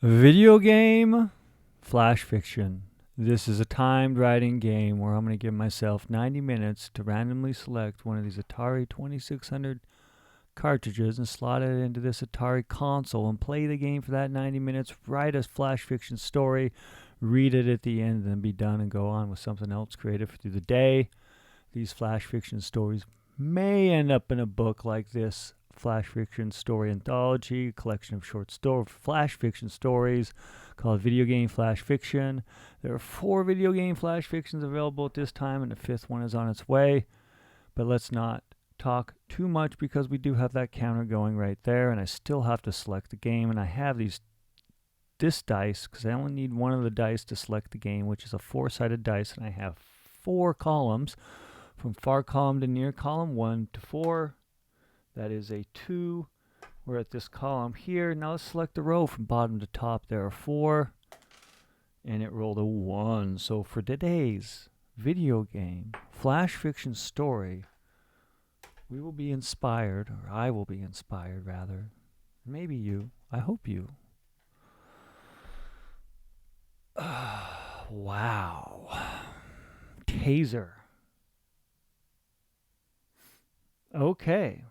Video game flash fiction. This is a timed writing game where I'm going to give myself 90 minutes to randomly select one of these Atari 2600 cartridges and slot it into this Atari console and play the game for that 90 minutes, write a flash fiction story, read it at the end, and then be done and go on with something else creative through the day. These flash fiction stories may end up in a book like this flash fiction story anthology, collection of short story flash fiction stories called Video Game Flash Fiction. There are 4 video game flash fictions available at this time, and the 5th one is on its way. But let's not talk too much because we do have that counter going right there, and I still have to select the game, and I have this dice because I only need one of the dice to select the game, which is a 4-sided dice, and I have 4 columns from far column to near column 1 to 4. That is a 2. We're at this column here. Now let's select the row from bottom to top. There are 4. And it rolled a 1. So for today's video game flash fiction story, we will be inspired, or I will be inspired rather. Maybe you. I hope you. Wow. Tazer. Okay.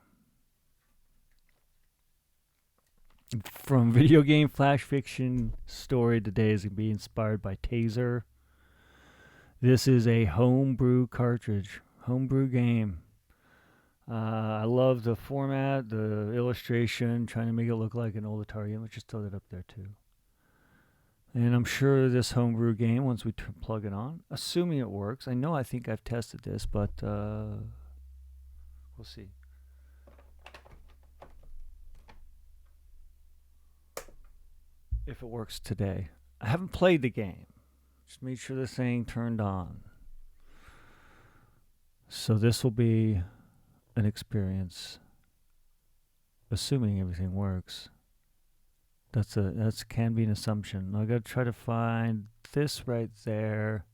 From video game flash fiction story today is going to be inspired by Tazer. This is a homebrew cartridge, homebrew game. I love the format, the illustration, trying to make it look like an old Atari game. Let's just throw that up there too. And I'm sure this homebrew game, once we plug it on, assuming it works. I think I've tested this, but we'll see. If it works today. I haven't played the game. Just made sure this thing turned on. So this will be an experience, assuming everything works. That's can be an assumption. I gotta try to find this right there.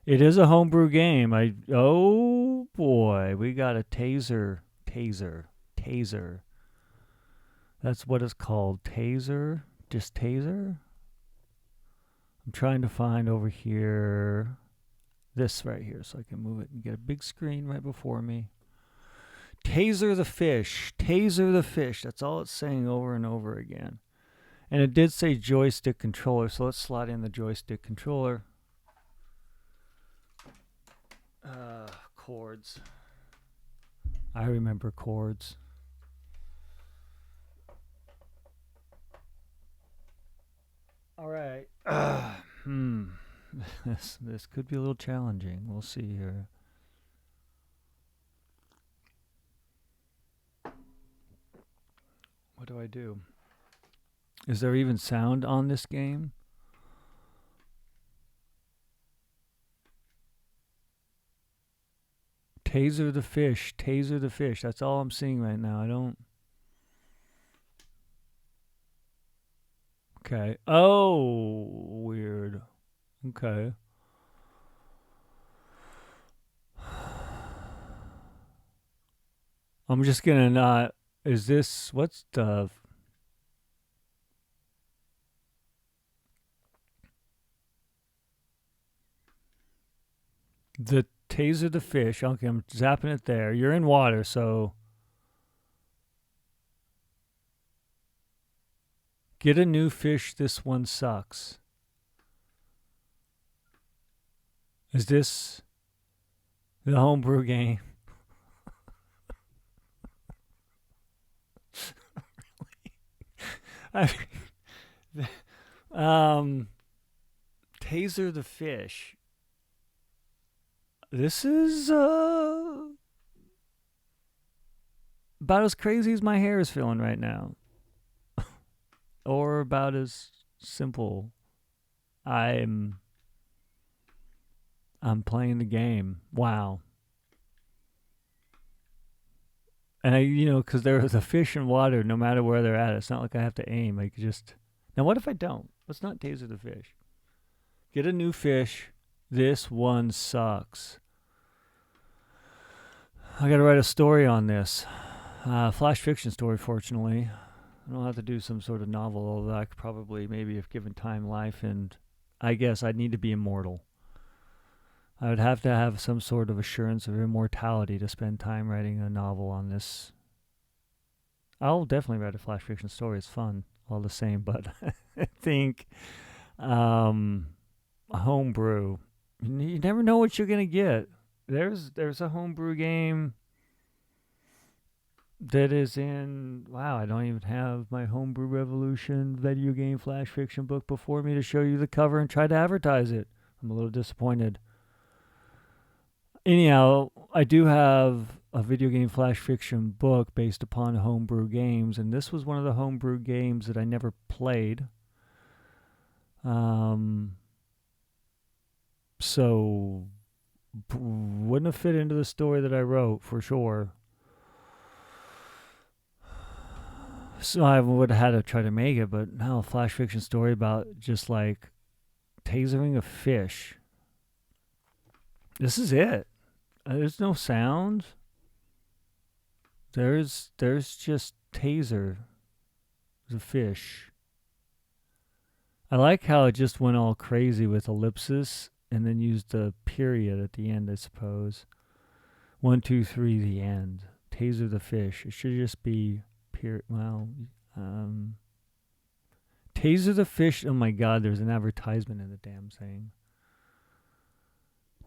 It is a homebrew game. Oh boy, we got a taser. That's what it's called. Tazer. Just Tazer? I'm trying to find over here this right here so I can move it and get a big screen right before me. Tazer the fish. Tazer the fish. That's all it's saying over and over again. And it did say joystick controller, so let's slot in the joystick controller. Chords. I remember chords. All right. This could be a little challenging. We'll see here. What do I do? Is there even sound on this game? Tazer the fish. Tazer the fish. That's all I'm seeing right now. I don't... Okay. Oh, weird. Okay. I'm just gonna not... Is this... What's the... The Tazer the fish. Okay, I'm zapping it there. You're in water, so... Get a new fish, this one sucks. Is this the homebrew game? Really? Tazer the fish. This is about as crazy as my hair is feeling right now. Or about as simple. I'm playing the game. Wow. And because there's a fish in water, no matter where they're at, it's not like I have to aim. I could just... Now, what if I don't? Let's not taser the fish. Get a new fish. This one sucks. I gotta write a story on this. Flash fiction story, fortunately. I don't have to do some sort of novel, although I could probably, maybe if given time, life, and I guess I'd need to be immortal. I would have to have some sort of assurance of immortality to spend time writing a novel on this. I'll definitely write a flash fiction story. It's fun, all the same, but I think a homebrew. You never know what you're gonna get. There's a homebrew game that is in. Wow, I don't even have my Homebrew Revolution video game flash fiction book before me to show you the cover and try to advertise it. I'm a little disappointed. Anyhow, I do have a video game flash fiction book based upon homebrew games, and this was one of the homebrew games that I never played. So wouldn't have fit into the story that I wrote for sure. So I would have had to try to make it, but now a flash fiction story about just like tasering a fish. This is it. There's no sound. There's just Tazer, the fish. I like how it just went all crazy with ellipsis and then used a period at the end, I suppose. 1, 2, 3, the end. Tazer the fish. It should just be Tazer the fish. Oh my God, there's an advertisement in the damn thing.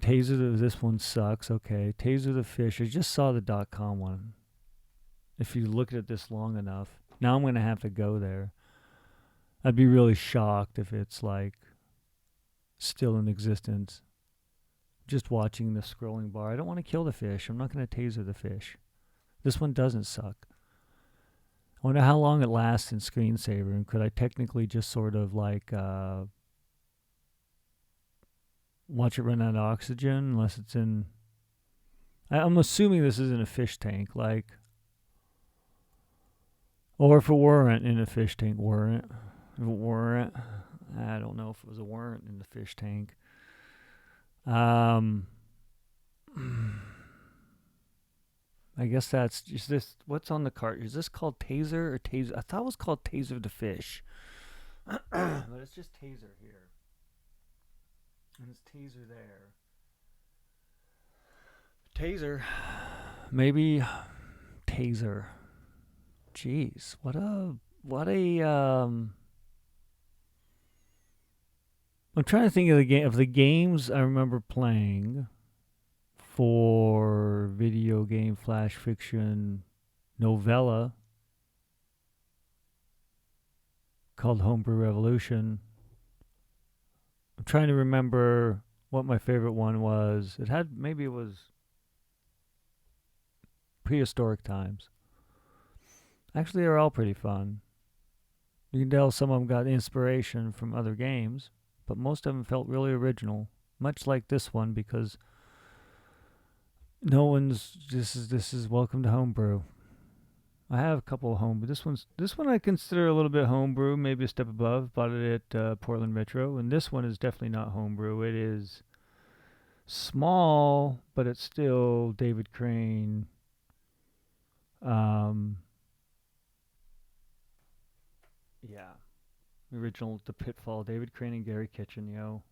This one sucks. Okay. Tazer the fish. I just saw the .com one. If you look at this long enough. Now I'm going to have to go there. I'd be really shocked if it's like still in existence. Just watching the scrolling bar. I don't want to kill the fish. I'm not going to taser the fish. This one doesn't suck. I wonder how long it lasts in screensaver, and could I technically just sort of like watch it run out of oxygen unless it's in... I'm assuming this is in a fish tank, like... Or if it weren't in a fish tank, weren't. If it weren't, I don't know if it was a weren't in the fish tank. I guess that's just this. What's on the cart? Is this called Tazer or Tazer? I thought it was called Tazer the fish. But it's just Tazer here. And it's Tazer there. Tazer. Maybe Tazer. Jeez, what a I'm trying to think of the games I remember playing for video game flash fiction novella called Homebrew Revolution. I'm trying to remember what my favorite one was. Maybe it was prehistoric times. Actually, they're all pretty fun. You can tell some of them got inspiration from other games, but most of them felt really original, much like this one, because this is Welcome to Homebrew. I have a couple of homebrew. This one I consider a little bit homebrew, maybe a step above. Bought it at Portland Metro, and this one is definitely not homebrew. It is small, but it's still David Crane. Yeah. Original The Pitfall, David Crane and Gary Kitchen, yo.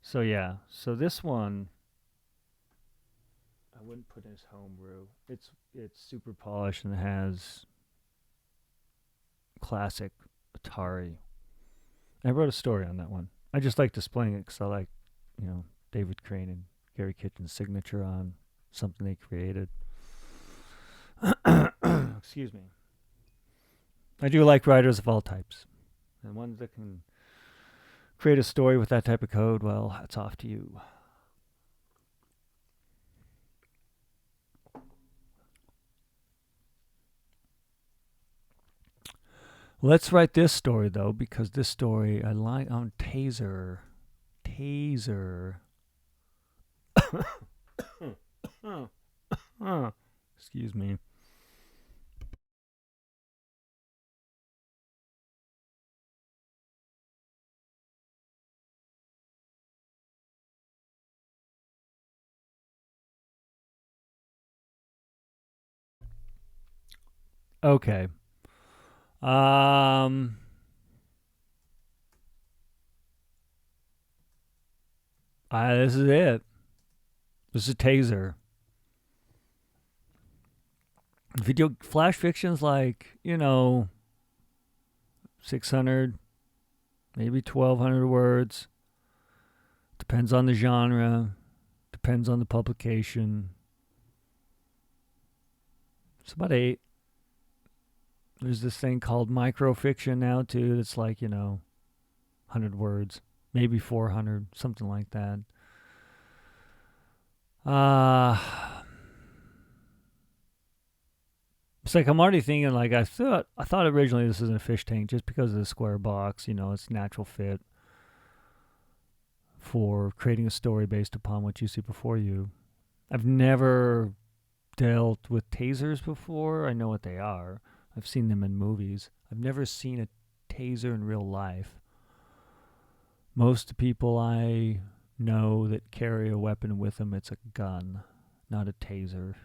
So yeah, so this one I wouldn't put as homebrew. It's super polished and has classic Atari. I wrote a story on that one. I just like displaying it because I like, David Crane and Gary Kitchen's signature on something they created. Excuse me. I do like writers of all types. And ones that can create a story with that type of code, well, hats off to you. Let's write this story, though, because this story I like on Tazer. Excuse me. Okay. Um, this is it. This is Tazer. Video flash fiction's like 600, maybe 1,200 words. Depends on the genre. Depends on the publication. It's about 8. There's this thing called microfiction now too. That's like 100 words, maybe 400, something like that. It's like I'm already thinking like I thought originally this was in a fish tank just because of the square box. It's natural fit for creating a story based upon what you see before you. I've never dealt with tasers before. I know what they are. I've seen them in movies. I've never seen a taser in real life. Most people I know that carry a weapon with them, it's a gun, not a taser.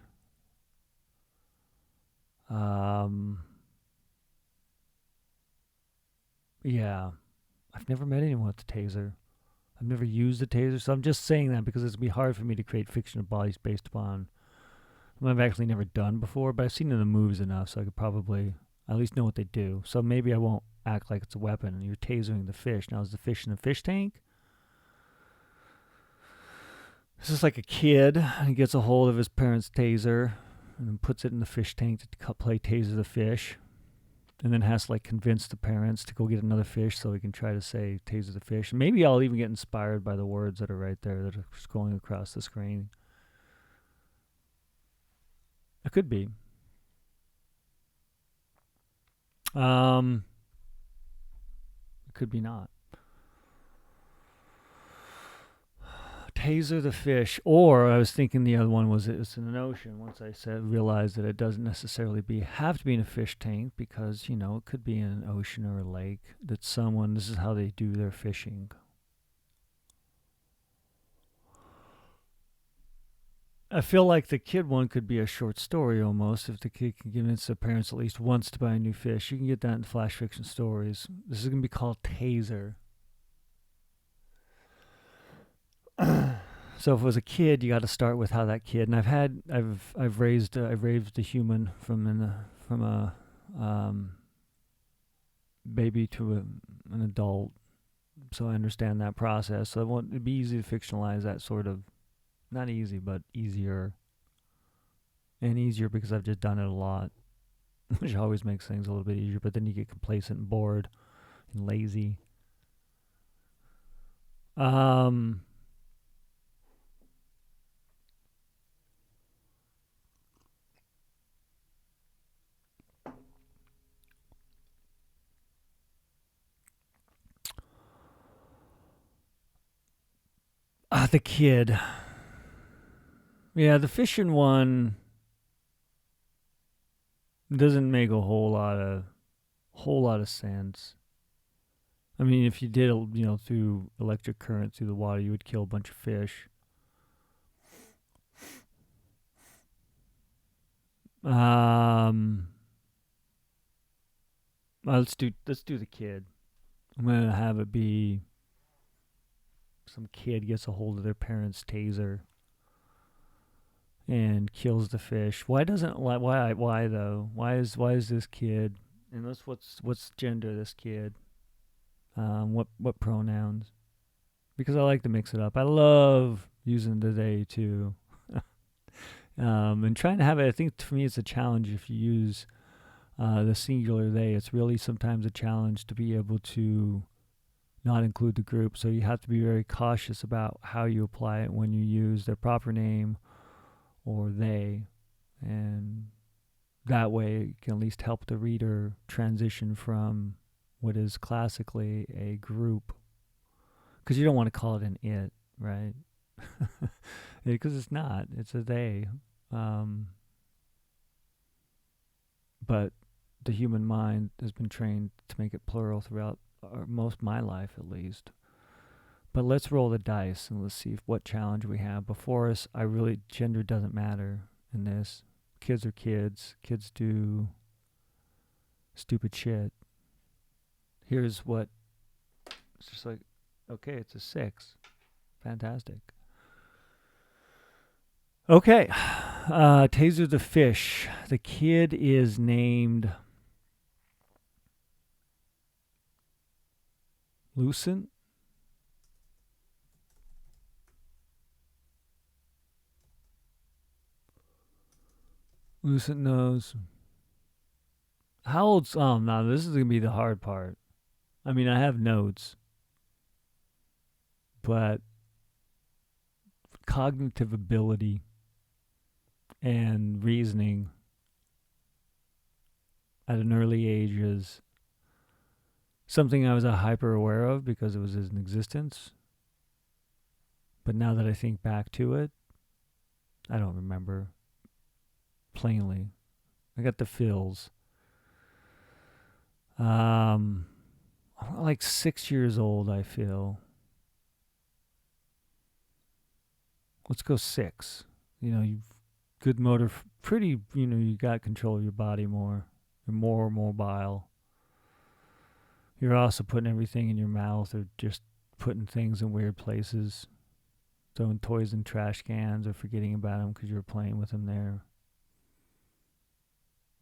Yeah, I've never met anyone with a taser. I've never used a taser, so I'm just saying that because it's gonna be hard for me to create fictional bodies based upon what I've actually never done before, but I've seen it in the movies enough, so I could probably at least know what they do. So maybe I won't act like it's a weapon and you're tasering the fish. Now, is the fish in the fish tank? This is like a kid, and he gets a hold of his parents' taser and then puts it in the fish tank to play taser the fish, and then has to convince the parents to go get another fish so he can try to say taser the fish. And maybe I'll even get inspired by the words that are right there that are scrolling across the screen. It could be. It could be not. Taser the fish, or I was thinking the other one was it's in an ocean. Once I realized that it doesn't necessarily have to be in a fish tank because it could be in an ocean or a lake. That this is how they do their fishing. I feel like the kid one could be a short story almost if the kid can convince the parents at least once to buy a new fish. You can get that in flash fiction stories. This is going to be called Tazer. So if it was a kid, you got to start with how that kid. And I've raised a human from a baby to an adult, so I understand that process. So it'd be easy to fictionalize that sort of, not easy, but easier, and easier because I've just done it a lot, which always makes things a little bit easier. But then you get complacent and bored and lazy. The kid. Yeah, the fishing one doesn't make a whole lot of sense. I mean, if you did, through electric current through the water, you would kill a bunch of fish. Let's do the kid. I'm gonna have it be some kid gets a hold of their parents' taser and kills the fish. Why though? Why is this kid? And what's gender this kid? What pronouns? Because I like to mix it up. I love using the they too. And trying to have it. I think for me it's a challenge if you use the singular they. It's really sometimes a challenge to be able to not include the group. So you have to be very cautious about how you apply it when you use their proper name or they, and that way it can at least help the reader transition from what is classically a group, because you don't want to call it an it, right? Because it's not, it's a they. But the human mind has been trained to make it plural throughout most of my life, at least. But let's roll the dice and let's see what challenge we have before us. Gender doesn't matter in this. Kids are kids. Kids do stupid shit. Here's what. It's just like, okay, it's a 6. Fantastic. Okay. Tazer the fish. The kid is named Lucent. Lucent knows. How old's no, this is gonna be the hard part. I mean, I have notes, but cognitive ability and reasoning at an early age is something I was hyper aware of because it was in existence. But now that I think back to it, I don't remember plainly. I got the feels. I'm like 6 years old, I feel. Let's go 6. You've good motor, pretty, you got control of your body more. You're more mobile. You're also putting everything in your mouth or just putting things in weird places. Throwing toys in trash cans or forgetting about them because you were playing with them there.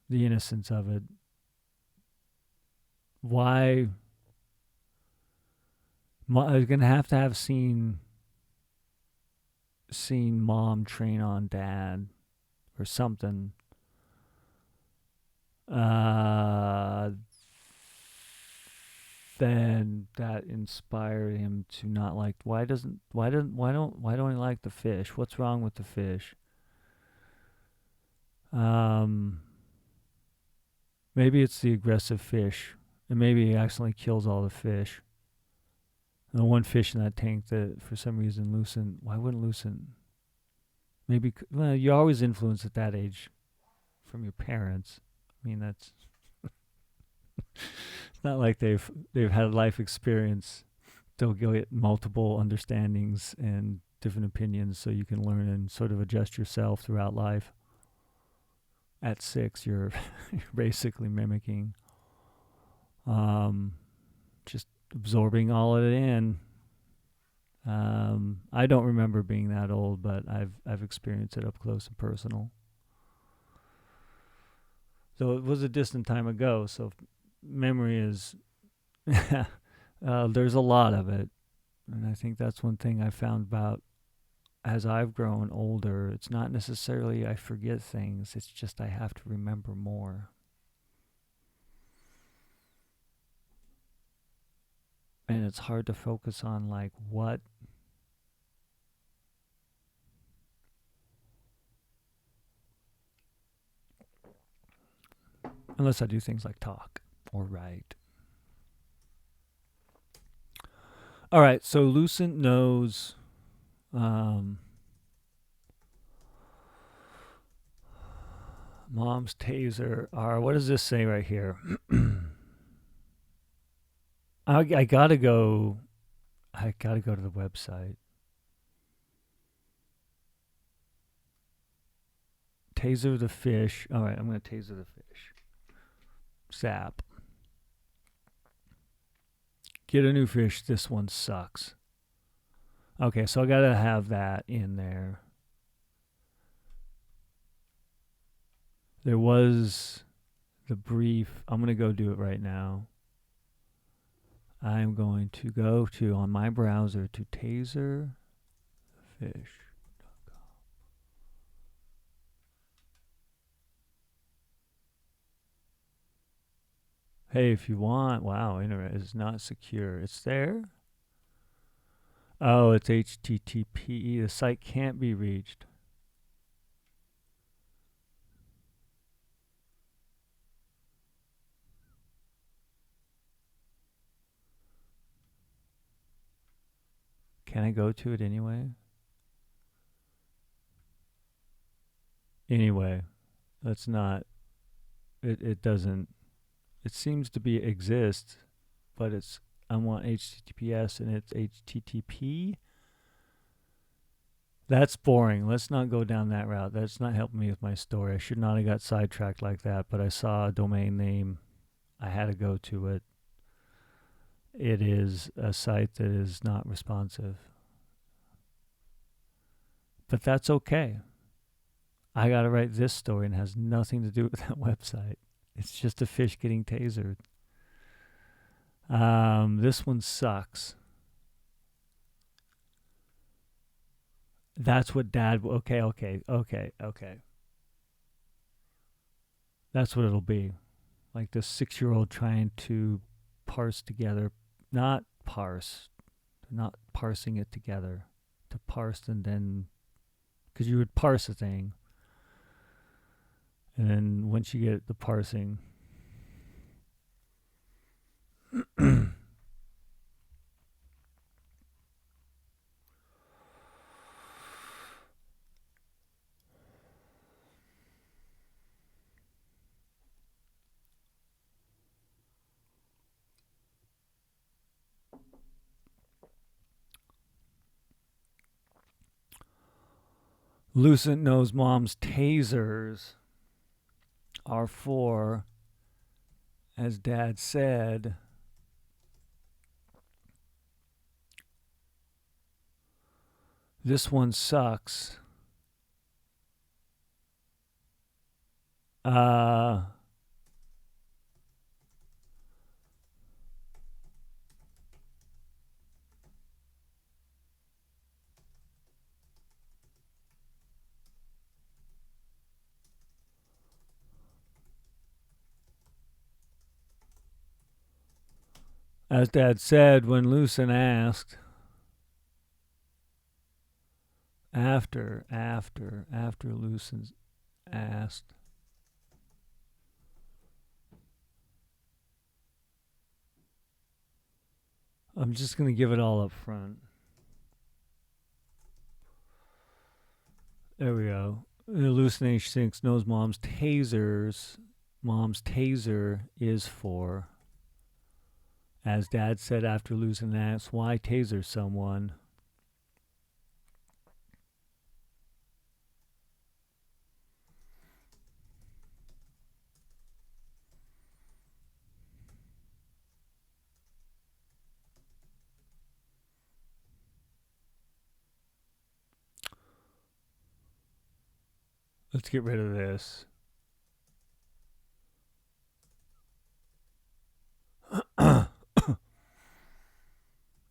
The innocence of it. Why? I was going to have seen mom train on dad or something. Then that inspired him to not like. Why don't he like the fish? What's wrong with the fish? Maybe it's the aggressive fish, and maybe he accidentally kills all the fish. And the one fish in that tank that for some reason Lucent. Why wouldn't Lucent? Maybe you're always influenced at that age from your parents. I mean, that's it's not like they've had life experience. They'll get multiple understandings and different opinions, so you can learn and sort of adjust yourself throughout life. At 6, you're basically mimicking, just absorbing all of it in. I don't remember being that old, but I've experienced it up close and personal. So it was a distant time ago, so memory is there's a lot of it, and I think that's one thing I found about as I've grown older. It's not necessarily I forget things, it's just I have to remember more. And it's hard to focus on like what unless I do things like talk or write. All right, so Lucent knows mom's taser. What does this say right here? I gotta go to the website. Taser the fish. All right, I'm gonna taser the fish. Zap. Get a new fish. This one sucks. Okay, so I gotta have that in there. There was the brief. I'm gonna go do it right now. I'm going to go to on my browser to taserfish.com. Hey, if you want, wow, internet is not secure. It's there. Oh, it's HTTP. The site can't be reached. Can I go to it anyway? Anyway, that's not. It doesn't. It seems to be exist, but I want HTTPS and it's HTTP. That's boring. Let's not go down that route. That's not helping me with my story. I should not have got sidetracked like that, but I saw a domain name I had to go to it. It is a site that is not responsive. But that's okay. I got to write this story and it has nothing to do with that website. It's just a fish getting tasered. This one sucks. That's what Dad. Okay. That's what it'll be. Like this 6-year-old trying to parse together, not parsing it together, to parse and then, because you would parse a thing, and then once you get the parsing, Lucent knows mom's tasers are for, as Dad said, this one sucks. As Dad said when Lucent asked, after Lucent asked, I'm just going to give it all up front. There we go. Hallucination Sinks knows mom's taser is for, as Dad said after Lucent asked, why taser someone? Let's get rid of this.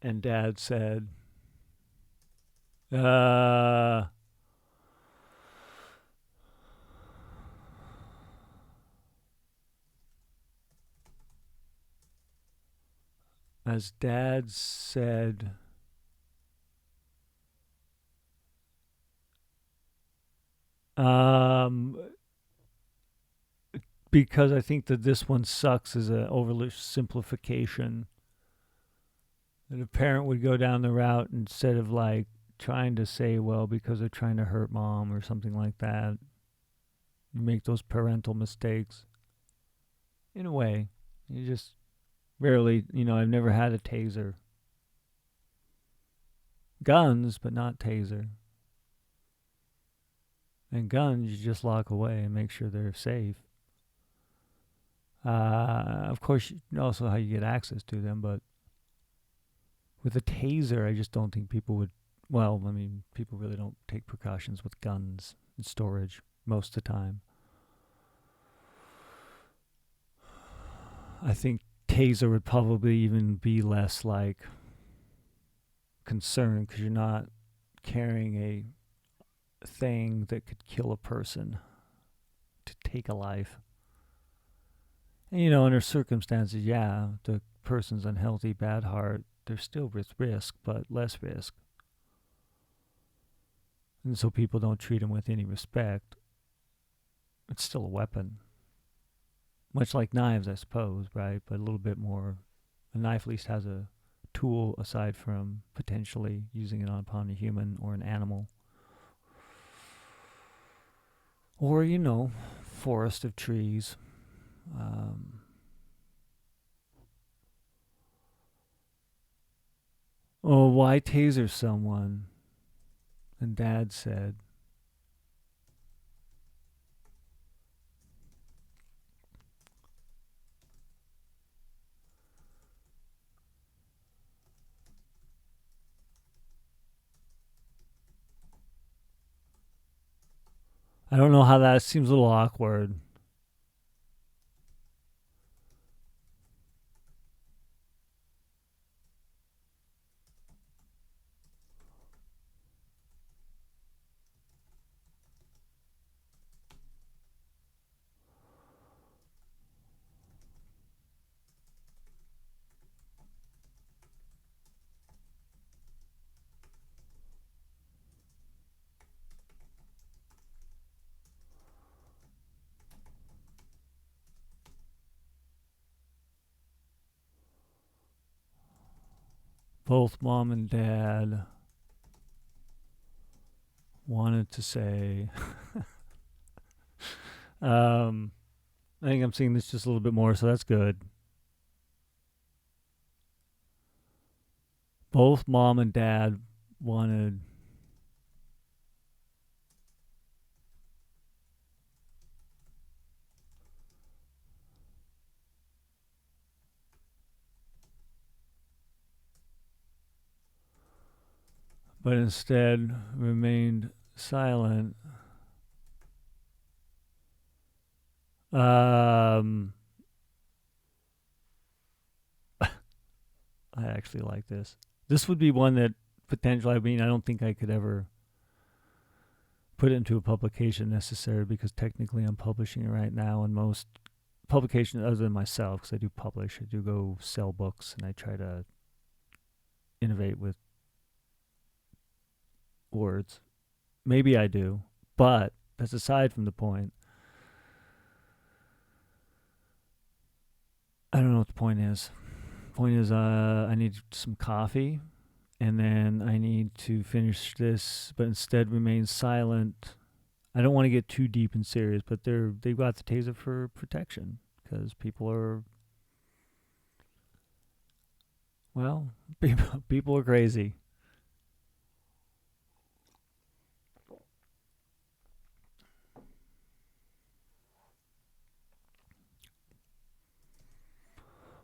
And Dad said, as Dad said, because I think that this one sucks is an overly simplification. That a parent would go down the route instead of like trying to say, well, because they're trying to hurt mom or something like that. You make those parental mistakes. In a way, you just rarely, I've never had a taser. Guns, but not taser. And guns, you just lock away and make sure they're safe. Of course, also how you get access to them, but with a taser, I just don't think people would. Well, I mean, people really don't take precautions with guns in storage most of the time. I think taser would probably even be less like concern because you're not carrying a thing that could kill a person to take a life. And, under circumstances, yeah, the person's unhealthy, bad heart, there's still risk, but less risk. And so people don't treat them with any respect. It's still a weapon. Much like knives, I suppose, right? But a little bit more. A knife at least has a tool aside from potentially using it upon a human or an animal. Or, forest of trees. Why taser someone? And Dad said, I don't know how that seems a little awkward. Both mom and dad wanted to say. um, I think I'm seeing this just a little bit more, so that's good. Both mom and dad wanted. But instead remained silent. Um, I actually like this. This would be one that potentially, I mean, I don't think I could ever put it into a publication necessary because technically I'm publishing it right now, and most publications other than myself, because I do publish, I do go sell books and I try to innovate with words. Maybe I do, but that's aside from the point. I don't know what the point is. Point is, I need some coffee, and then I need to finish this, but instead remain silent. I don't want to get too deep and serious, but they've got the taser for protection because people are, well, people are crazy.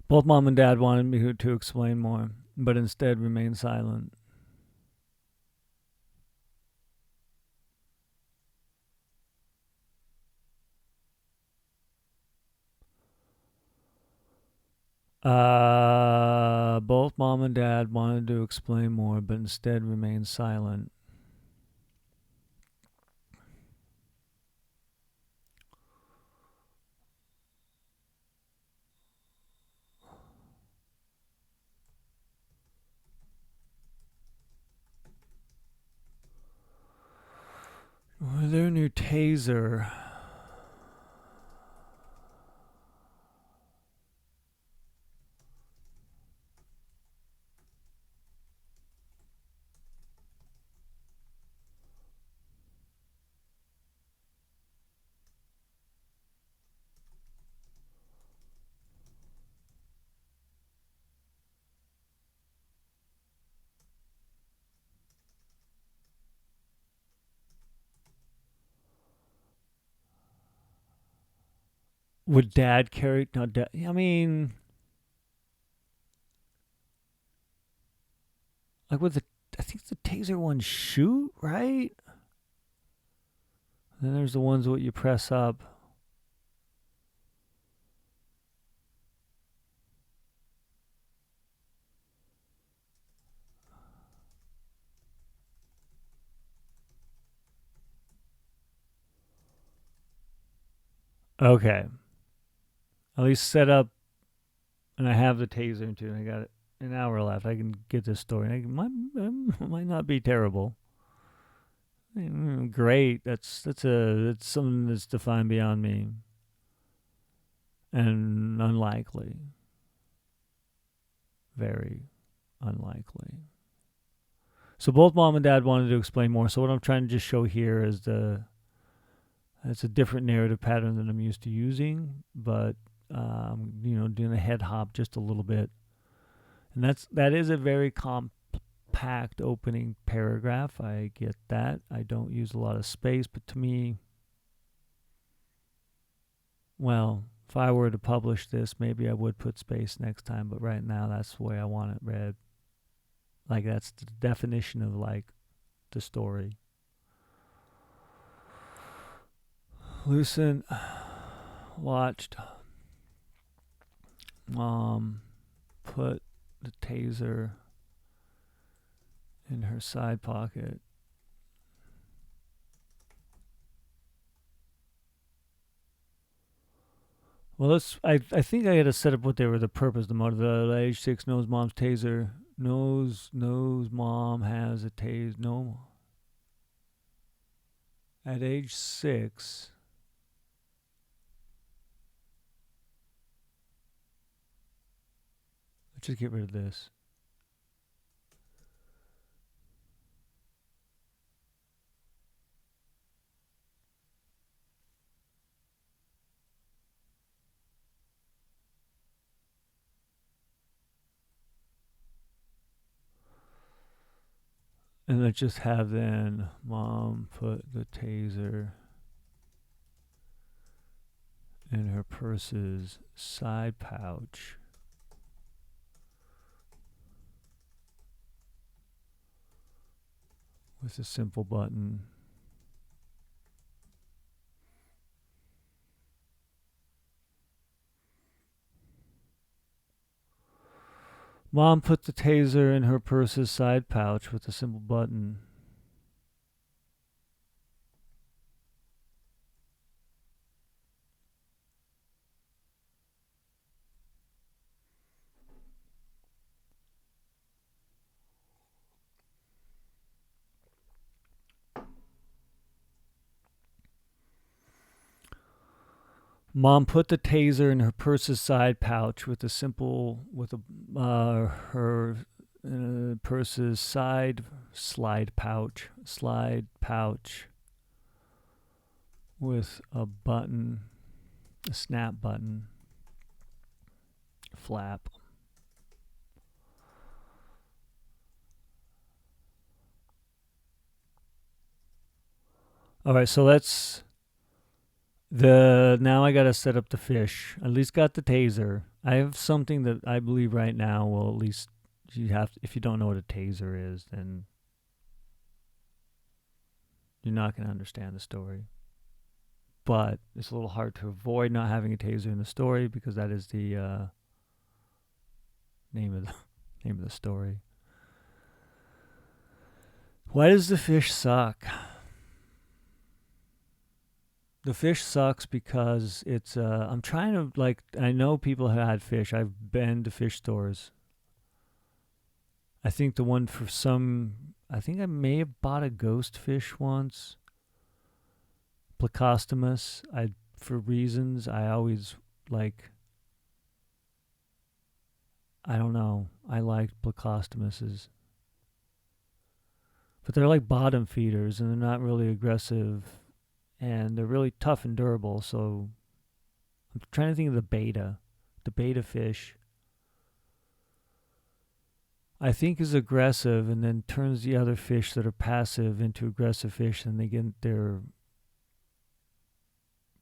Both mom and dad wanted me to explain more, but instead remained silent. Both mom and dad wanted to explain more, but instead remained silent. With their new taser, would dad carry? No, I mean, like with the, I think the taser ones shoot, right? Then there's the ones what you press up. Okay, at least set up, and I have the taser too. I got an hour left. I can get this story. Might not be terrible. Great. That's something that's defined beyond me and unlikely. Very unlikely. So both mom and dad wanted to explain more. So what I'm trying to just show here is it's a different narrative pattern than I'm used to using, but doing a head hop just a little bit, and that is a very compact opening paragraph. I get that. I don't use a lot of space, but to me, well, if I were to publish this, maybe I would put space next time, but right now that's the way I want it read. Like that's the definition of like the story. Lucent watched Mom put the taser in her side pocket. Well, I think I got to set up what they were, the purpose, the motive. At age 6, knows mom's taser. Knows mom has a taser. No. At age 6. Let's just get rid of this. And let's just have then mom put the taser in her purse's side pouch. With a simple button. Mom put the taser in her purse's side pouch with a simple button. Mom put the taser in her purse's side pouch with her purse's slide pouch with a button, a snap button, flap. All right, so now I gotta set up the fish. At least got the taser. I have something that I believe right now will at least if you don't know what a taser is, then you're not gonna understand the story. But it's a little hard to avoid not having a taser in the story because that is the name of the story. Why does the fish suck? The fish sucks because it's I'm trying to I know people have had fish. I've been to fish stores. I think the one I think I may have bought a ghost fish once. Plecostomus. For reasons I always I don't know. I liked plecostomuses. But they're like bottom feeders and they're not really aggressive. And they're really tough and durable, so I'm trying to think of the beta fish. I think is aggressive and then turns the other fish that are passive into aggressive fish, and they get their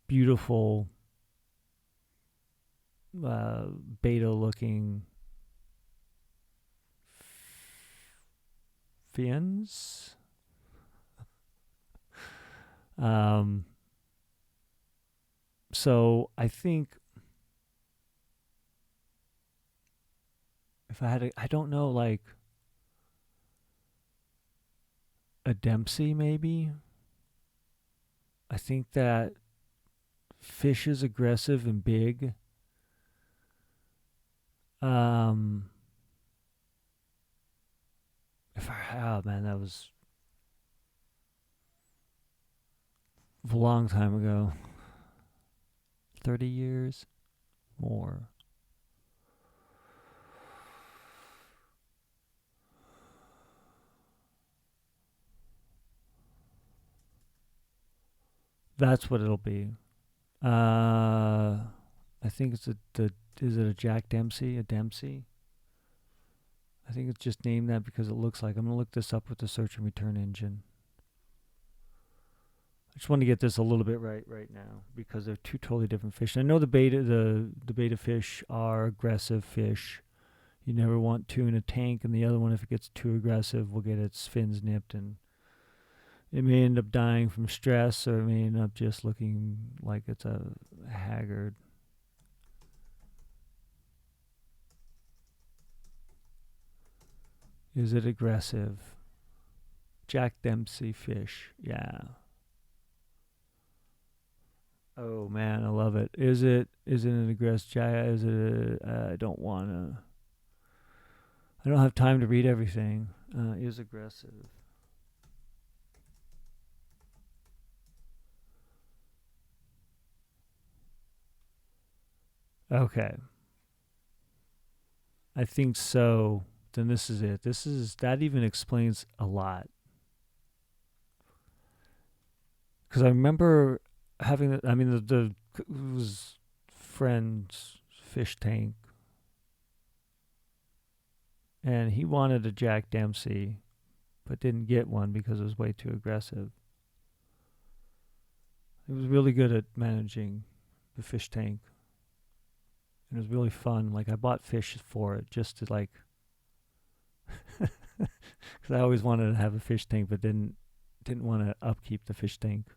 beautiful beta-looking fins. So I think if I don't know, like a Dempsey maybe. I think that fish is aggressive and big. That was a long time ago. 30 years more. That's what it'll be. I think it's is it a Jack Dempsey? A Dempsey? I think it's just named that because it looks like. I'm going to look this up with the search and return engine. I just want to get this a little bit right now because they're two totally different fish. And I know the beta fish are aggressive fish. You never want two in a tank, and the other one, if it gets too aggressive, will get its fins nipped and It may end up dying from stress, or it may end up just looking like it's a haggard. Is it aggressive? Jack Dempsey fish. Yeah. Oh man, I love it. Is it an aggressive? Is it? I don't wanna. I don't have time to read everything. Is aggressive. Okay. I think so. Then this is it. That even explains a lot. Because I remember having the it was friend's fish tank, and he wanted a Jack Dempsey, but didn't get one because it was way too aggressive. He was really good at managing the fish tank, and it was really fun. Like I bought fish for it just to like, because I always wanted to have a fish tank, but didn't want to upkeep the fish tank.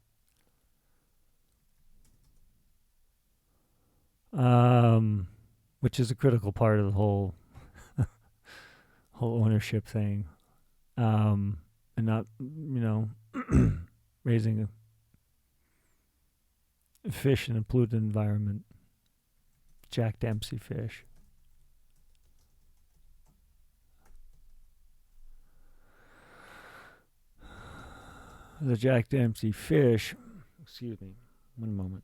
Which is a critical part of the whole ownership thing, and not raising a fish in a polluted environment. Jack Dempsey fish. The Jack Dempsey fish. Excuse me. One moment.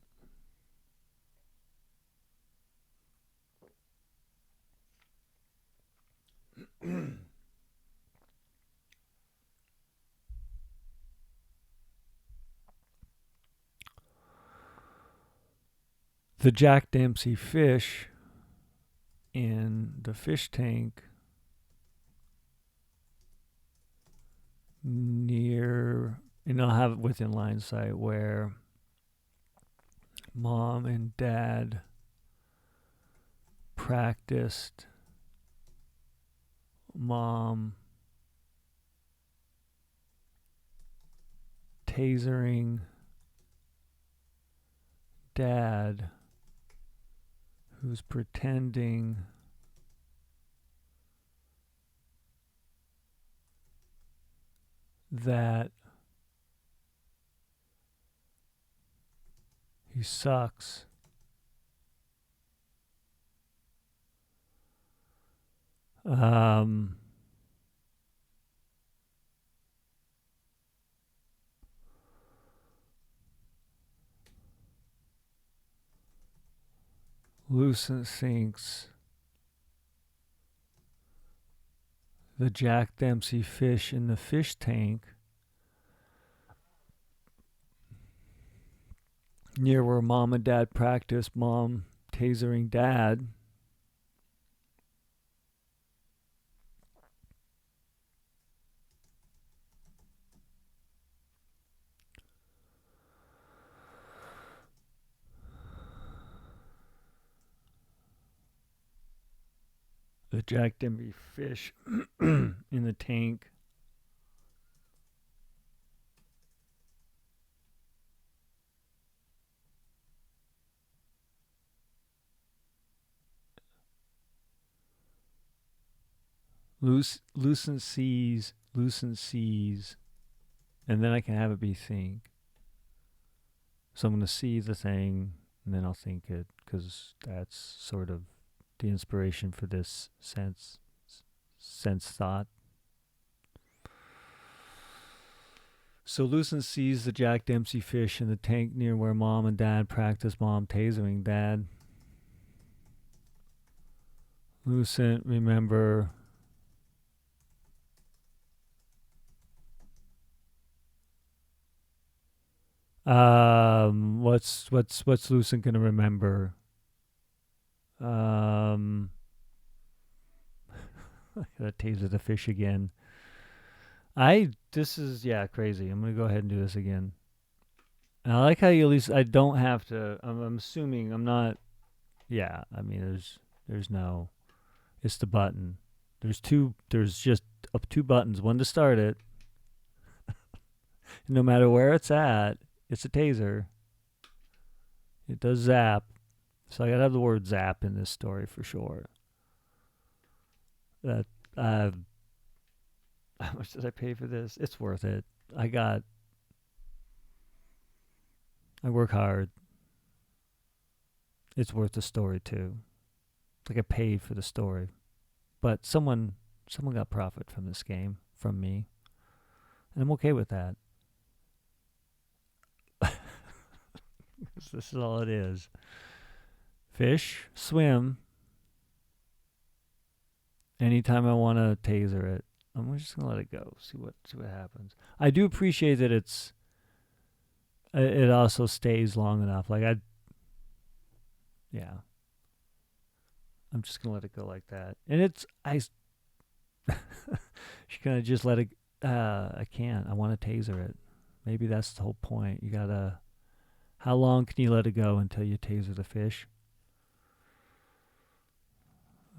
The Jack Dempsey fish in the fish tank near, and I'll have it within line of sight, where mom and dad practiced mom tasering dad, who's pretending that he sucks. Lucent thinks the Jack Dempsey fish in the fish tank near where mom and dad practice mom tasering dad the Jack Dempsey fish in the tank Lucent sees, and then I can have it be think. So I'm going to see the thing, and then I'll think it, because that's sort of the inspiration for this sense thought. So Lucent sees the Jack Dempsey fish in the tank near where mom and dad practice mom tasering dad. Lucent, remember, what's Lucent gonna remember? I gotta taser the fish again. This is crazy. I'm gonna go ahead and do this again. And I like how you at least I don't have to. I'm assuming I'm not. Yeah, I mean there's no. It's the button. There's just up two buttons. One to start it, No matter where it's at, it's a taser. It does zap. So I gotta have the word zap in this story for sure. That how much did I pay for this? It's worth it. I work hard. It's worth the story too. Like I paid for the story. But someone got profit from this game, from me. And I'm okay with that. This is all it is. Fish, swim. Anytime I want to taser it, I'm just gonna let it go. See what happens. I do appreciate that it also stays long enough. Yeah. I'm just gonna let it go like that. And she gonna just let it. I can't. I want to taser it. Maybe that's the whole point. You gotta. How long can you let it go until you taser the fish?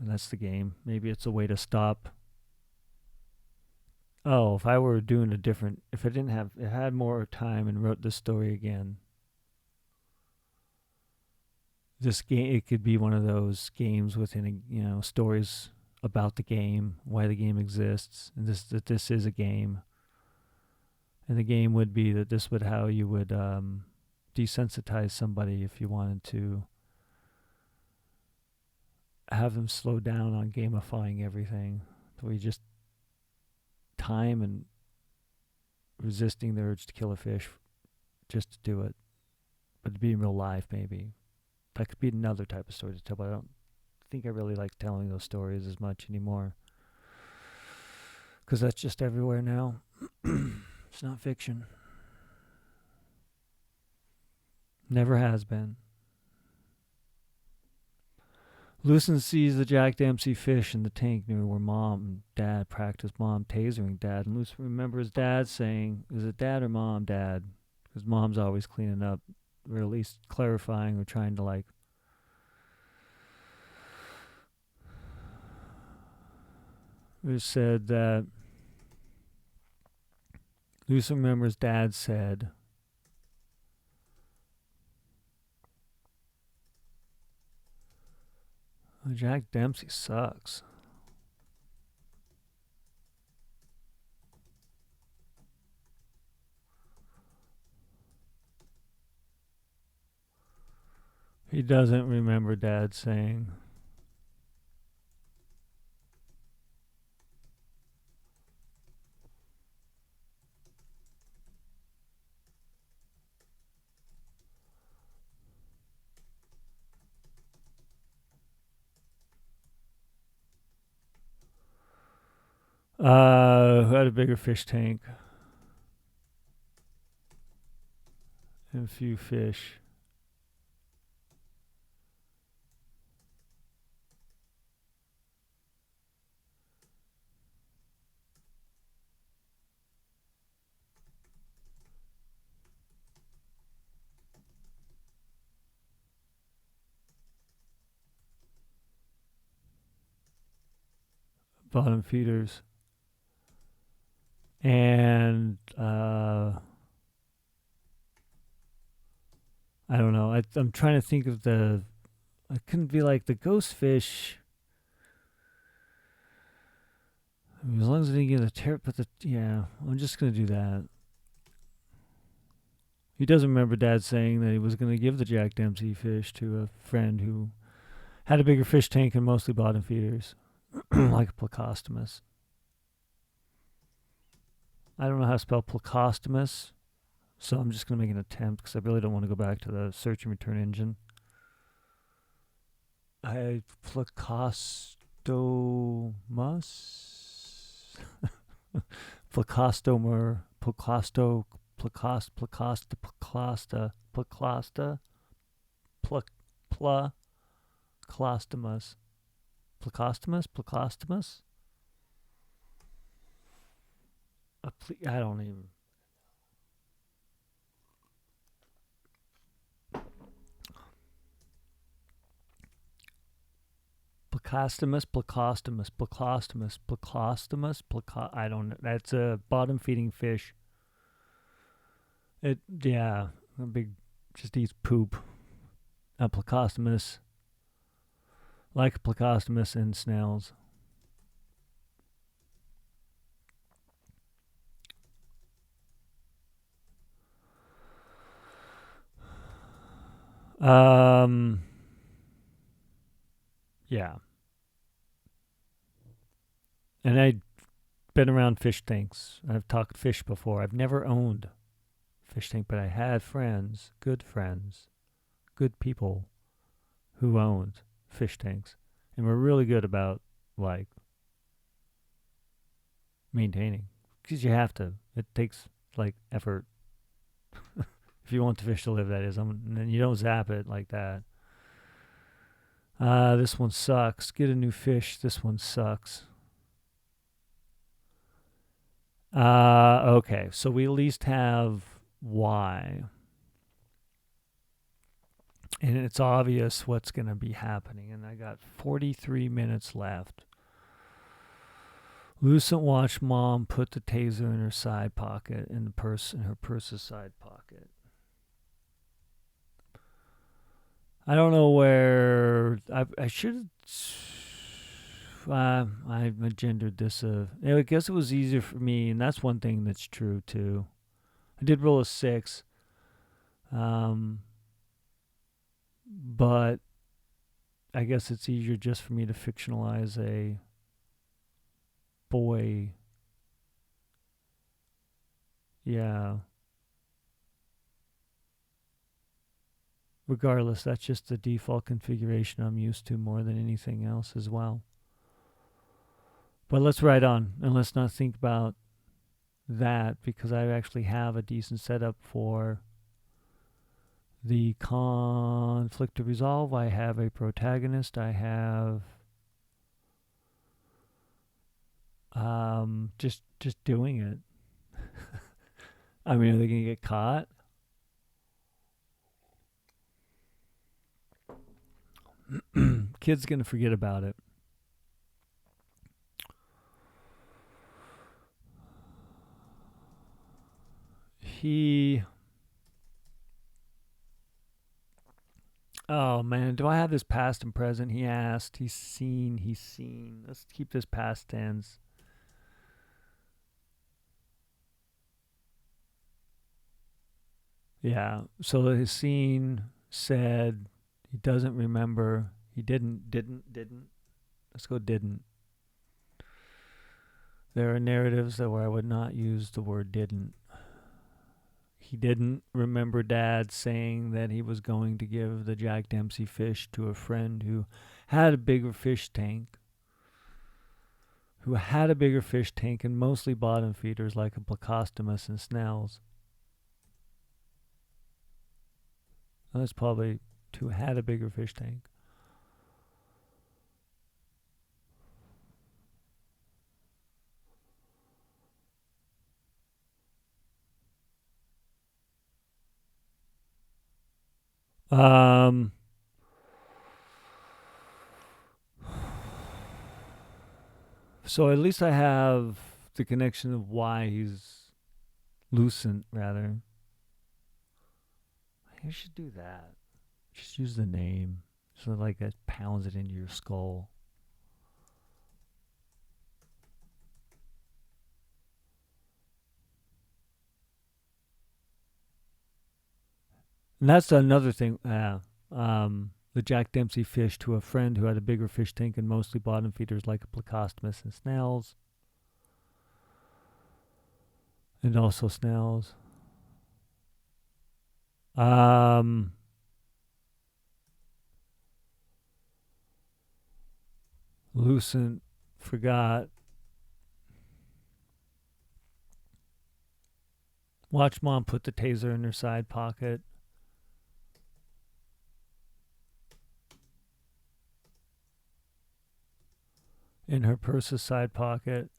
And that's the game. Maybe it's a way to stop. Oh, if I were doing if I didn't have, if I had more time and wrote this story again, this game, it could be one of those games within stories about the game, why the game exists, and that this is a game. And the game would be that this would how you would desensitize somebody if you wanted to have them slow down on gamifying everything. So we just time and resisting the urge to kill a fish just to do it. But to be in real life, maybe. That could be another type of story to tell, but I don't think I really like telling those stories as much anymore. Because that's just everywhere now. It's not fiction. Never has been. Lucen sees the Jack Dempsey fish in the tank near where Mom and Dad practice Mom tasering Dad. And Lucen remembers Dad saying, is it Dad or Mom, Dad? Because Mom's always cleaning up, or at least clarifying or trying to it said that Lucen remembers Dad said, oh, Jack Dempsey sucks. He doesn't remember Dad saying. Who had a bigger fish tank? And a few fish. Bottom feeders. And I don't know. I'm trying to think of I couldn't be like the ghost fish. I mean, as long as I didn't get I'm just gonna do that. He doesn't remember Dad saying that he was gonna give the Jack Dempsey fish to a friend who had a bigger fish tank and mostly bottom feeders, like a Plecostomus. I don't know how to spell Plecostomus, so I'm just going to make an attempt because I really don't want to go back to the search and return engine. Plecostomus? Plecostomer, Plecosto, Plecosta, Plecostomus. Plecostomus? I don't even. Plecostomus. I don't know. That's a bottom feeding fish. Yeah, a big, just eats poop. A plecostomus, like a plecostomus in snails. Um, yeah. And I've been around fish tanks. I've talked fish before. I've never owned a fish tank, but I had friends, good people who owned fish tanks and were really good about like maintaining because you have to. It takes like effort if you want the fish to live. That is, and then you don't zap it like that. This one sucks. Get a new fish. This one sucks. Okay, so we at least have why. And it's obvious what's going to be happening. And I got 43 minutes left. Lucent watched mom put the taser in her side pocket, in her purse's side pocket. I don't know where I should. I gendered this. I guess it was easier for me, and that's one thing that's true too. I did roll a 6, but I guess it's easier just for me to fictionalize a boy. Yeah. Regardless, that's just the default configuration I'm used to more than anything else as well. But let's ride on and let's not think about that because I actually have a decent setup for the conflict to resolve. I have a protagonist. I have just doing it. I mean, are they gonna get caught? Kid's gonna forget about it. Oh man, do I have this past and present? He asked. He's seen. Let's keep this past tense. Yeah. So his scene said he doesn't remember. He didn't. Let's go didn't. There are narratives that where I would not use the word didn't. He didn't remember Dad saying that he was going to give the Jack Dempsey fish to a friend who had a bigger fish tank. And mostly bottom feeders like a Plecostomus and Snells. That's probably who had a bigger fish tank. So at least I have the connection of why he's lucent, rather. I should do that. Just use the name. So like it pounds it into your skull. And that's another thing. The Jack Dempsey fish to a friend who had a bigger fish tank and mostly bottom feeders like a Plecostomus and Snells. And also Snells. Lucent forgot. Watch mom put the taser in her side pocket. In her purse's side pocket.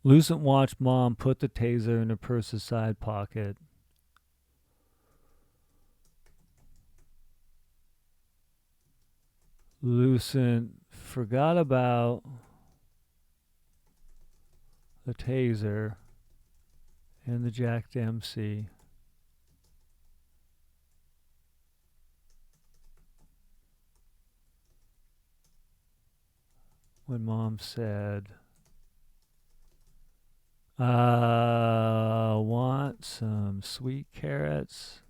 Lucent watched Mom put the taser in her purse's side pocket. Lucent forgot about the taser and the Jack Dempsey. When Mom said, want some sweet carrots?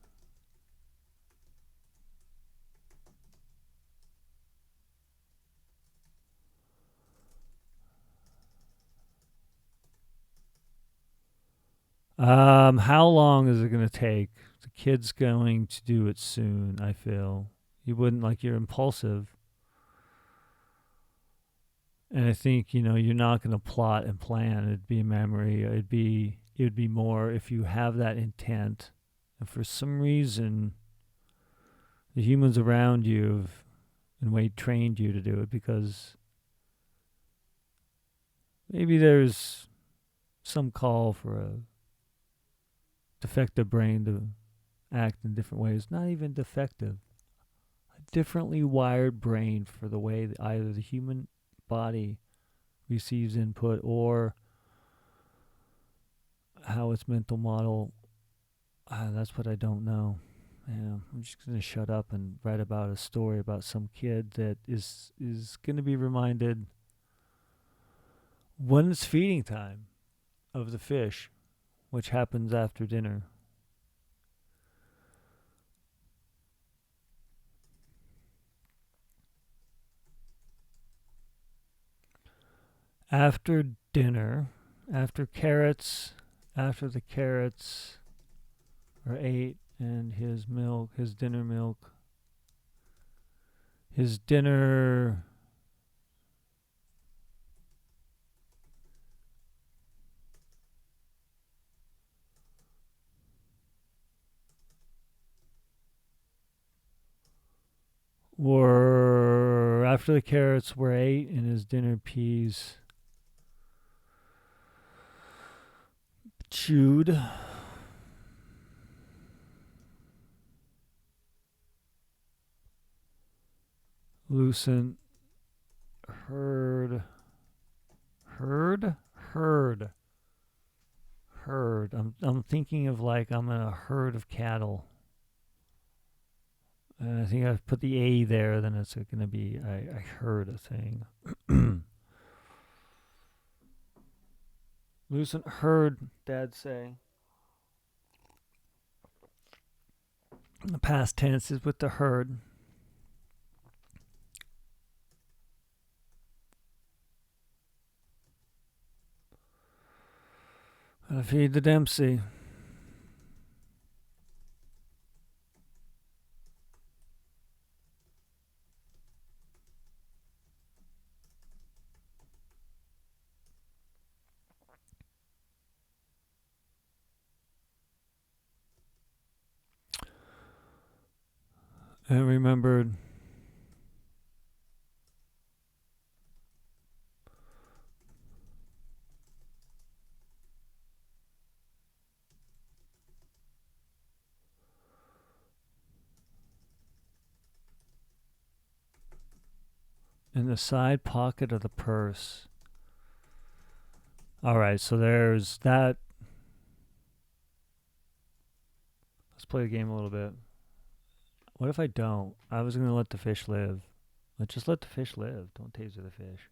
How long is it going to take? The kid's going to do it soon, I feel. You wouldn't, like, you're impulsive. And I think, you're not going to plot and plan. It'd be a memory. It'd be more if you have that intent. And for some reason, the humans around you have, in a way, trained you to do it because maybe there's some call for a defective brain to act in different ways. Not even defective. A differently wired brain for the way that either the human body receives input or how its mental model. That's what I don't know. Yeah, I'm just going to shut up and write about a story about some kid that is going to be reminded when it's feeding time of the fish, which happens after dinner. After dinner, after the carrots are ate and his dinner milk, his dinner after the carrots were ate and his dinner peas chewed, Lucent heard. I'm thinking of like I'm in a herd of cattle. And I think I've put the A there, then it's going to be I heard a thing. Lucent heard Dad say. The past tense is with the herd. Gotta feed the Dempsey. And remembered in the side pocket of the purse. All right, so there's that. Let's play the game a little bit. What if I don't? I was going to let the fish live. Let's just let the fish live. Don't taser the fish.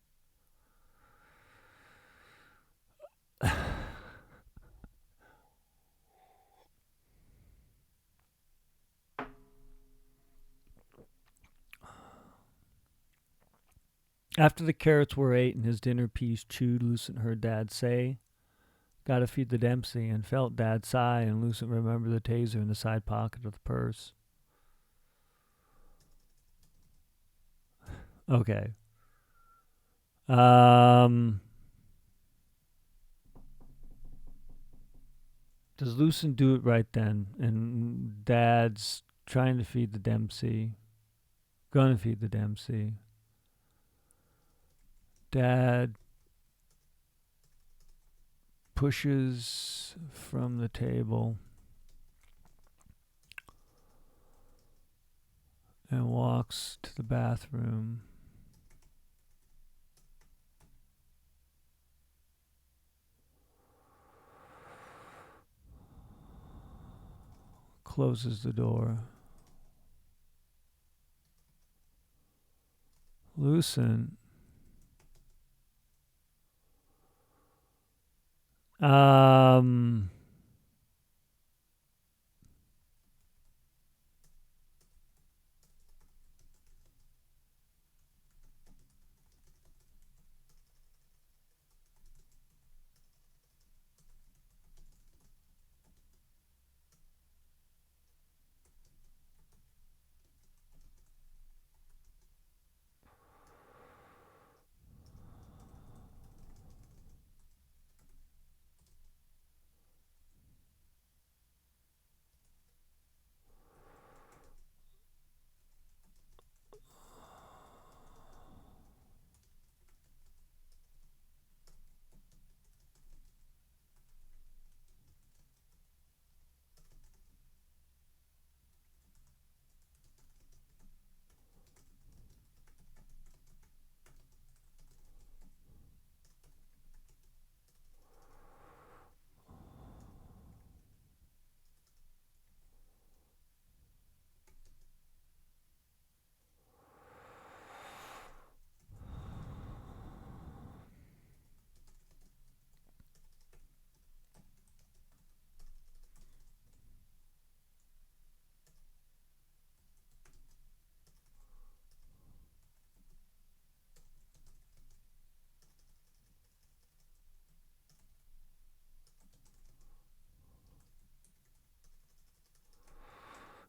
After the carrots were ate and his dinner piece chewed, Lucent heard Dad say, "Gotta feed the Dempsey," and felt Dad sigh, and Lucent remembered the taser in the side pocket of the purse. Okay. Does Lucent do it right then? And Dad's trying to feed the Dempsey. Gonna feed the Dempsey. Dad pushes from the table and walks to the bathroom. Closes the door. Lucent.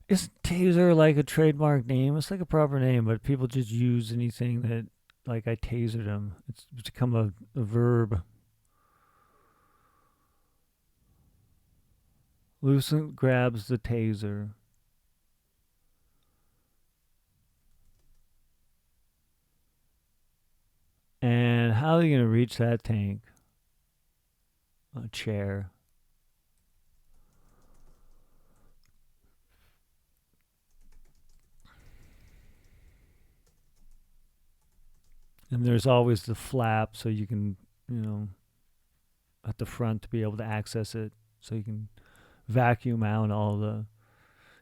Isn't Tazer like a trademark name? It's like a proper name, but people just use anything that, like, I tasered him. It's become a verb. Lucent grabs the taser. And how are you going to reach that tank? A chair. And there's always the flap so you can, at the front to be able to access it. So you can vacuum out all the,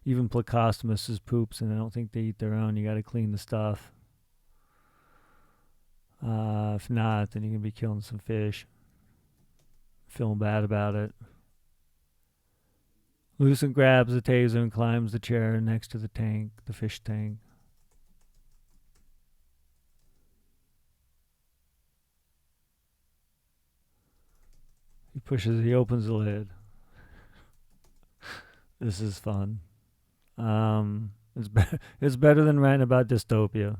even Plecostomus's poops, and I don't think they eat their own. You got to clean the stuff. If not, then you're going to be killing some fish. Feeling bad about it. Lucent grabs the taser and climbs the chair next to the tank, the fish tank. He opens the lid. This is fun. It's better than writing about dystopia.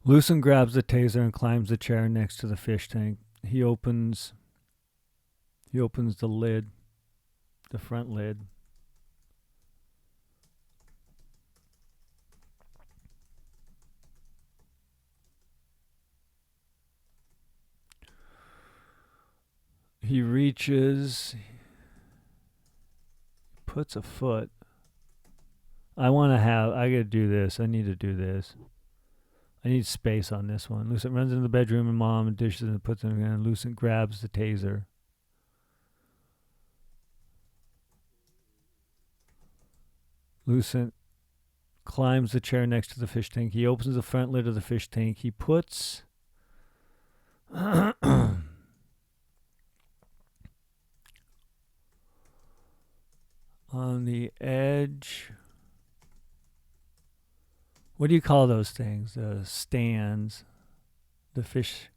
Lucent grabs the taser and climbs the chair next to the fish tank. He opens the lid, the front lid. He reaches, puts a foot. I gotta do this. I need to do this. I need space on this one. Lucent runs into the bedroom and mom and dishes and puts them in. Lucent grabs the taser. Lucent climbs the chair next to the fish tank. He opens the front lid of the fish tank. He puts on the edge. What do you call those things? The stands. The fish.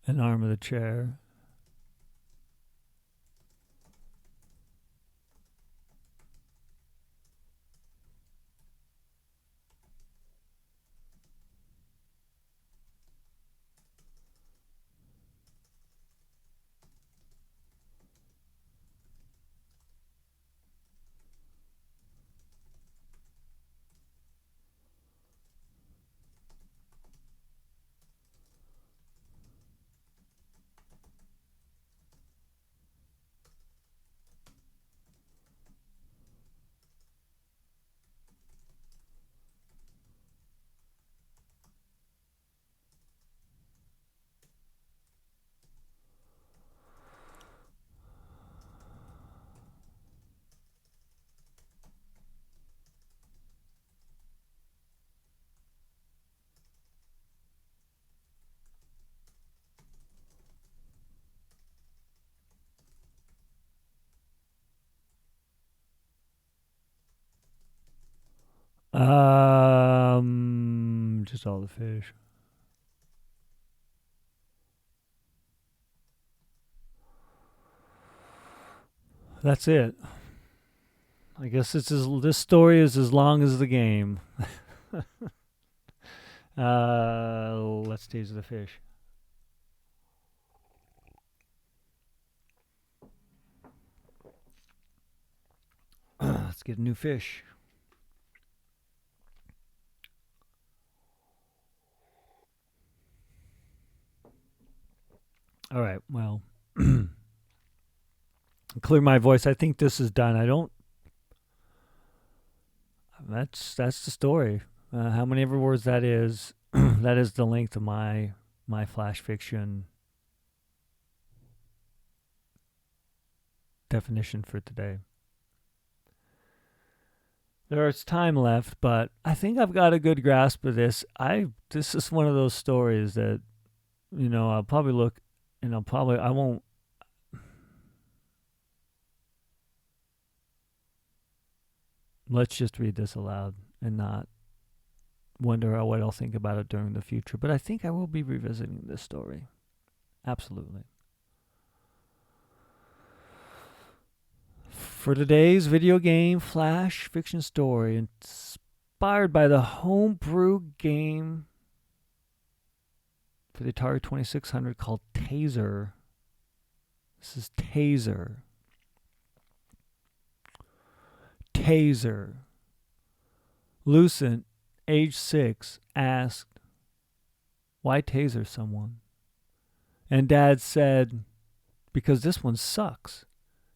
An arm of the chair. Just all the fish. That's it. I guess this story is as long as the game. Let's taste the fish. Let's get a new fish. All right. Well, clear my voice. I think this is done. I don't. That's the story. How many ever words that is? That is the length of my flash fiction definition for today. There's time left, but I think I've got a good grasp of this. This is one of those stories that, I'll probably look, and I won't. Let's just read this aloud and not wonder what I'll think about it during the future. But I think I will be revisiting this story. Absolutely. For today's video game flash fiction story, inspired by the homebrew game for the Atari 2600 called Tazer. This is Tazer. Tazer. Lucent, age 6, asked, "Why taser someone?" And Dad said, "Because this one sucks."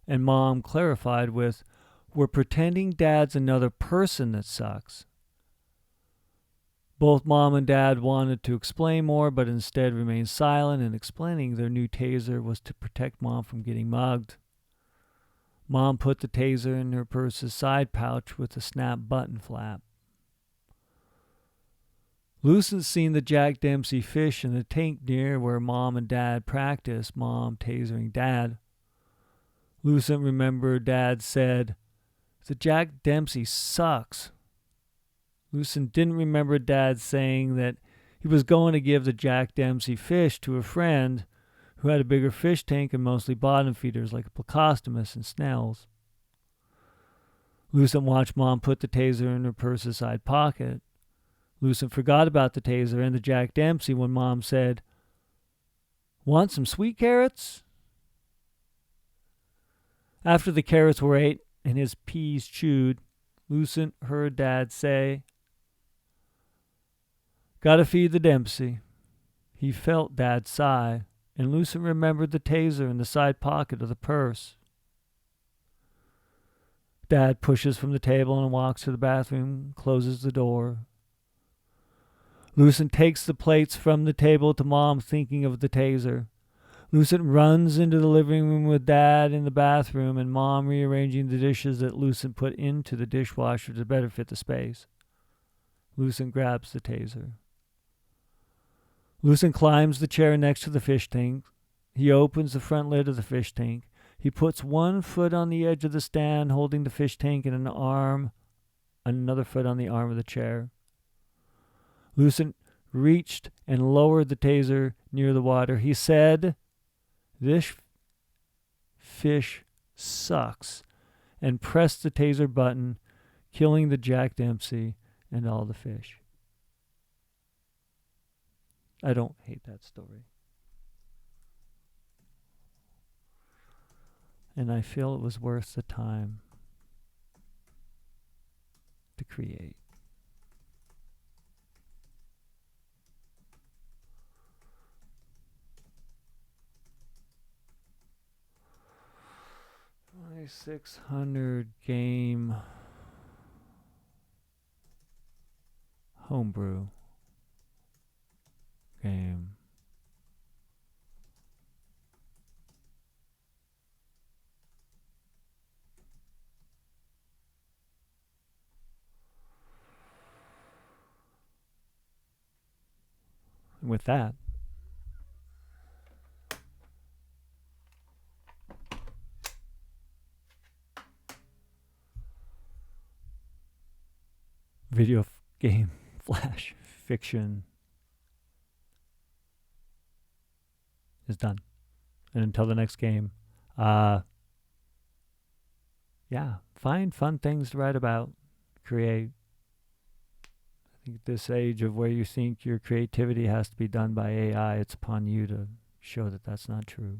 And Mom clarified with, "We're pretending Dad's another person that sucks." Both Mom and Dad wanted to explain more, but instead remained silent, and explaining their new taser was to protect Mom from getting mugged. Mom put the taser in her purse's side pouch with a snap button flap. Lucent seen the Jack Dempsey fish in the tank near where Mom and Dad practiced, Mom tasering Dad. Lucent remembered Dad said, "The Jack Dempsey sucks." Lucent didn't remember Dad saying that he was going to give the Jack Dempsey fish to a friend who had a bigger fish tank and mostly bottom feeders like a Plecostomus and Snells. Lucent watched Mom put the taser in her purse's side pocket. Lucent forgot about the taser and the Jack Dempsey when Mom said, "Want some sweet carrots?" After the carrots were ate and his peas chewed, Lucent heard Dad say, "Gotta feed the Dempsey." He felt Dad sigh, and Lucent remembered the taser in the side pocket of the purse. Dad pushes from the table and walks to the bathroom, closes the door. Lucent takes the plates from the table to Mom, thinking of the taser. Lucent runs into the living room with Dad in the bathroom and Mom rearranging the dishes that Lucent put into the dishwasher to better fit the space. Lucent grabs the taser. Lucent climbs the chair next to the fish tank. He opens the front lid of the fish tank. He puts one foot on the edge of the stand, holding the fish tank in another foot on the arm of the chair. Lucent reached and lowered the taser near the water. He said, "This fish sucks," and pressed the taser button, killing the Jack Dempsey and all the fish. I don't hate that story. And I feel it was worth the time to create. $2,600 game homebrew game. And with that, game flash fiction is done. And until the next game, find fun things to write about, create. I think this age of where you think your creativity has to be done by AI, it's upon you to show that that's not true.